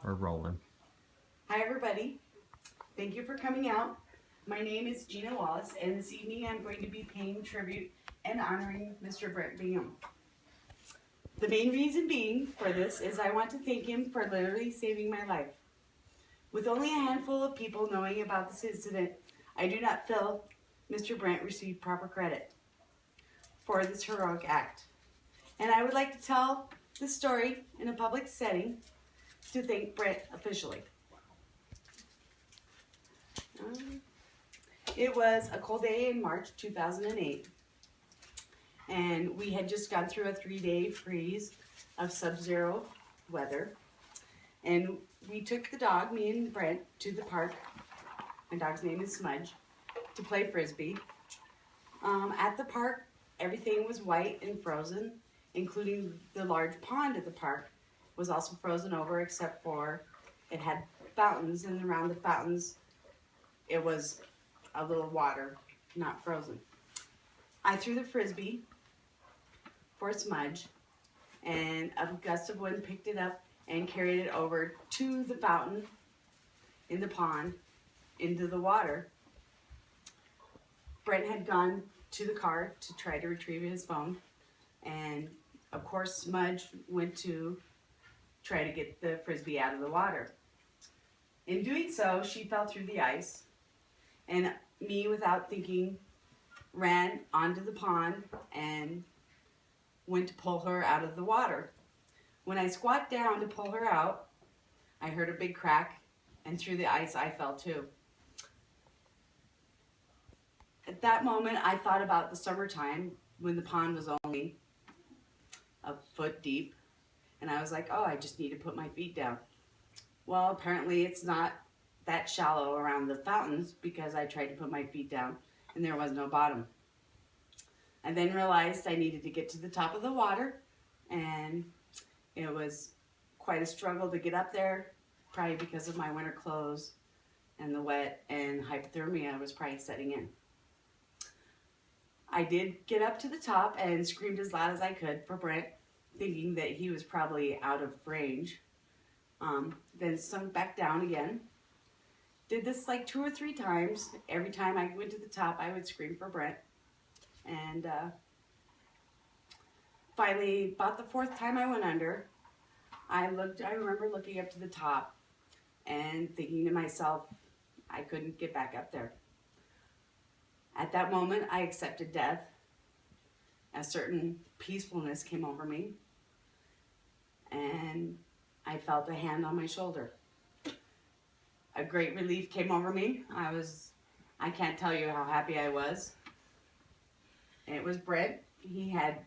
We're rolling. Hi everybody, thank you for coming out. My name is Gina Wallace and this evening I'm going to be paying tribute and honoring Mr. Brent Bingham. The main reason being for this is I want to thank him for literally saving my life. With only a handful of people knowing about this incident, I do not feel Mr. Brent received proper credit for this heroic act. And I would like to tell this story in a public setting to thank Brent officially. It was a cold day in March 2008, and we had just gone through a 3-day freeze of sub-zero weather, and we took the dog, me and Brent, to the park. My dog's name is Smudge, to play Frisbee. At the park, everything was white and frozen, including the large pond at the park was also frozen over, except for it had fountains, and around the fountains it was a little water, not frozen. I threw the Frisbee for Smudge, and a gust of wind picked it up and carried it over to the fountain in the pond into the water. Brent had gone to the car to try to retrieve his phone, and of course Smudge went to try to get the Frisbee out of the water. In doing so, she fell through the ice, and me, without thinking, ran onto the pond and went to pull her out of the water. When I squat down to pull her out, I heard a big crack, and through the ice I fell too. At that moment, I thought about the summertime when the pond was only a foot deep, and I was like, oh, I just need to put my feet down. Well, apparently it's not that shallow around the fountains, because I tried to put my feet down and there was no bottom. I then realized I needed to get to the top of the water, and it was quite a struggle to get up there, probably because of my winter clothes and the wet, and hypothermia was probably setting in. I did get up to the top and screamed as loud as I could for Brent, thinking that he was probably out of range. Then sunk back down again. Did this like 2 or 3 times. Every time I went to the top, I would scream for Brent. And finally, about the 4th time I went under, I remember looking up to the top and thinking to myself, I couldn't get back up there. At that moment, I accepted death. A certain peacefulness came over me, and I felt a hand on my shoulder. A great relief came over me. I can't tell you how happy I was. And it was Brent. He had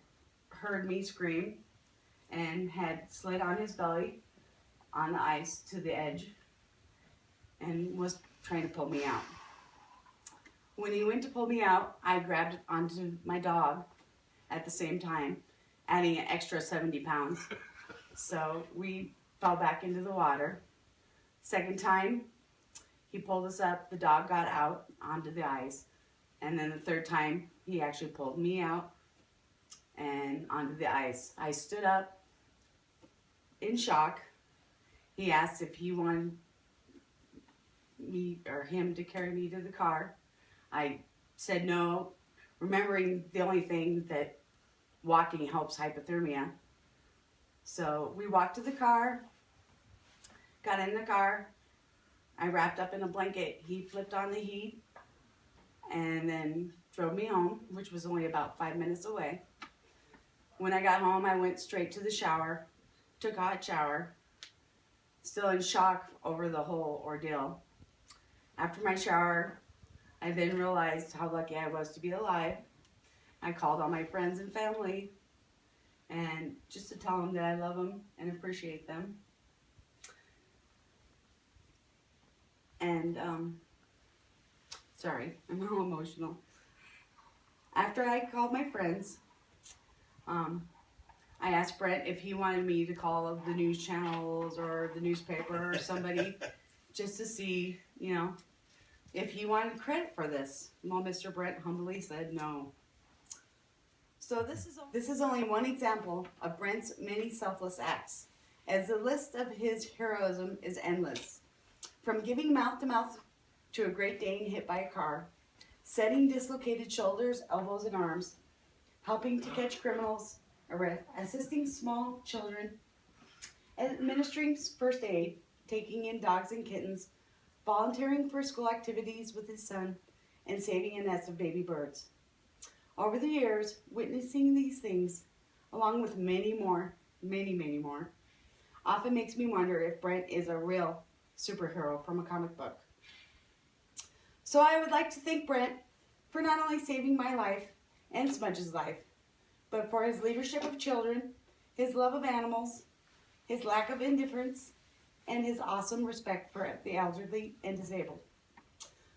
heard me scream and had slid on his belly on the ice to the edge and was trying to pull me out. When he went to pull me out, I grabbed onto my dog at the same time, adding an extra 70 pounds. So we fell back into the water. Second time, he pulled us up, the dog got out onto the ice, and then the third time, he actually pulled me out and onto the ice. I stood up in shock. He asked if he wanted me or him to carry me to the car. I said no, remembering the only thing that walking helps hypothermia. So we walked to the car, got in the car, I wrapped up in a blanket, he flipped on the heat, and then drove me home, which was only about 5 minutes away. When I got home, I went straight to the shower, took a hot shower, still in shock over the whole ordeal. After my shower, I then realized how lucky I was to be alive. I called all my friends and family, and just to tell them that I love them and appreciate them. And, sorry, I'm a little emotional. After I called my friends, I asked Brent if he wanted me to call the news channels or the newspaper or somebody just to see, you know, if he wanted credit for this. Well, Mr. Brent humbly said no. So this is only one example of Brent's many selfless acts. as the list of his heroism is endless. From giving mouth to mouth to a Great Dane hit by a car, setting dislocated shoulders, elbows, and arms, helping to catch criminals, assisting small children, administering first aid, taking in dogs and kittens, volunteering for school activities with his son, and saving a nest of baby birds. Over the years, witnessing these things, along with many more, often makes me wonder if Brent is a real superhero from a comic book. So I would like to thank Brent for not only saving my life and Smudge's life, but for his leadership of children, his love of animals, his lack of indifference, and his awesome respect for the elderly and disabled.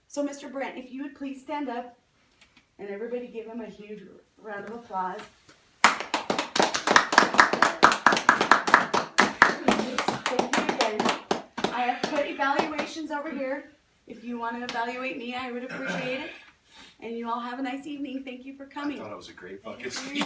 So Mr. Brent, if you would please stand up, and everybody give him a huge round of applause. Thank you again. I have put evaluations over here. If you want to evaluate me, I would appreciate it. And you all have a nice evening. Thank you for coming. I thought it was a great fucking speech.